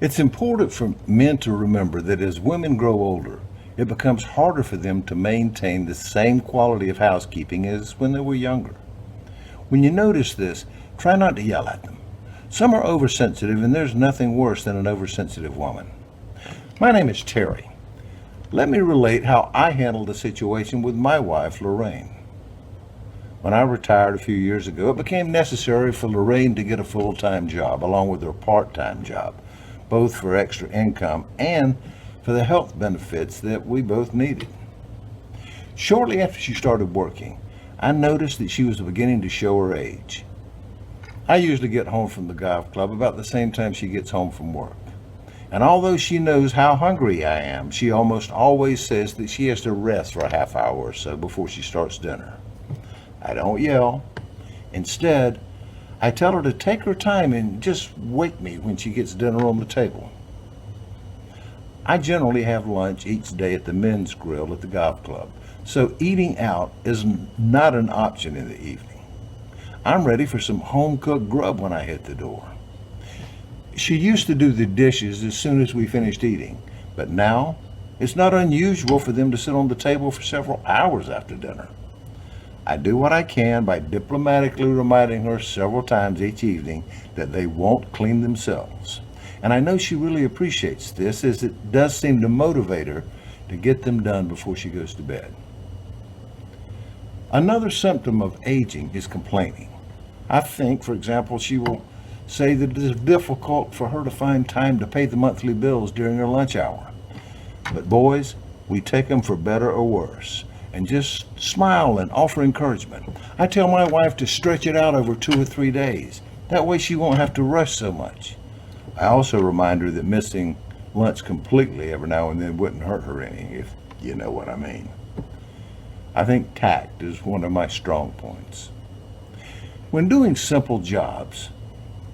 It's important for men to remember that as women grow older, it becomes harder for them to maintain the same quality of housekeeping as when they were younger. When you notice this, try not to yell at them. Some are oversensitive, and there's nothing worse than an oversensitive woman. My name is Terry. Let me relate how I handled a situation with my wife, Lorraine. When I retired a few years ago, it became necessary for Lorraine to get a full-time job along with her part-time job, both for extra income and for the health benefits that we both needed. Shortly after she started working, I noticed that she was beginning to show her age. I usually get home from the golf club about the same time she gets home from work. And although she knows how hungry I am, she almost always says that she has to rest for a half hour or so before she starts dinner. I don't yell. Instead, I tell her to take her time and just wake me when she gets dinner on the table. I generally have lunch each day at the men's grill at the golf club, so eating out is not an option in the evening. I'm ready for some home-cooked grub when I hit the door. She used to do the dishes as soon as we finished eating, but now it's not unusual for them to sit on the table for several hours after dinner. I do what I can by diplomatically reminding her several times each evening that they won't clean themselves. And I know she really appreciates this, as it does seem to motivate her to get them done before she goes to bed. Another symptom of aging is complaining. I think, for example, she will say that it is difficult for her to find time to pay the monthly bills during her lunch hour. But boys, we take them for better or worse, and just smile and offer encouragement. I tell my wife to stretch it out over 2 or 3 days. That way she won't have to rush so much. I also remind her that missing lunch completely every now and then wouldn't hurt her any, if you know what I mean. I think tact is one of my strong points. When doing simple jobs,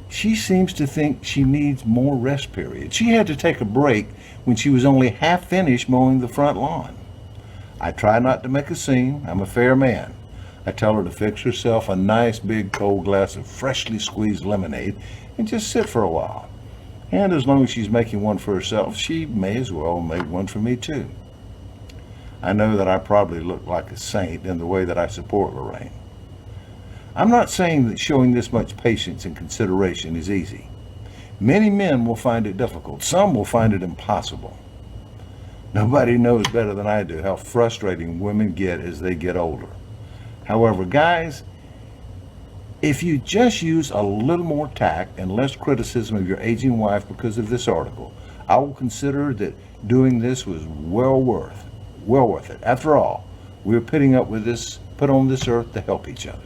she seems to think she needs more rest periods. She had to take a break when she was only half finished mowing the front lawn. I try not to make a scene. I'm a fair man. I tell her to fix herself a nice big cold glass of freshly squeezed lemonade and just sit for a while. And as long as she's making one for herself, she may as well make one for me too. I know that I probably look like a saint in the way that I support Lorraine. I'm not saying that showing this much patience and consideration is easy. Many men will find it difficult. Some will find it impossible. Nobody knows better than I do how frustrating women get as they get older. However, guys, if you just use a little more tact and less criticism of your aging wife because of this article, I will consider that doing this was well worth it. After all, we are put on this earth to help each other.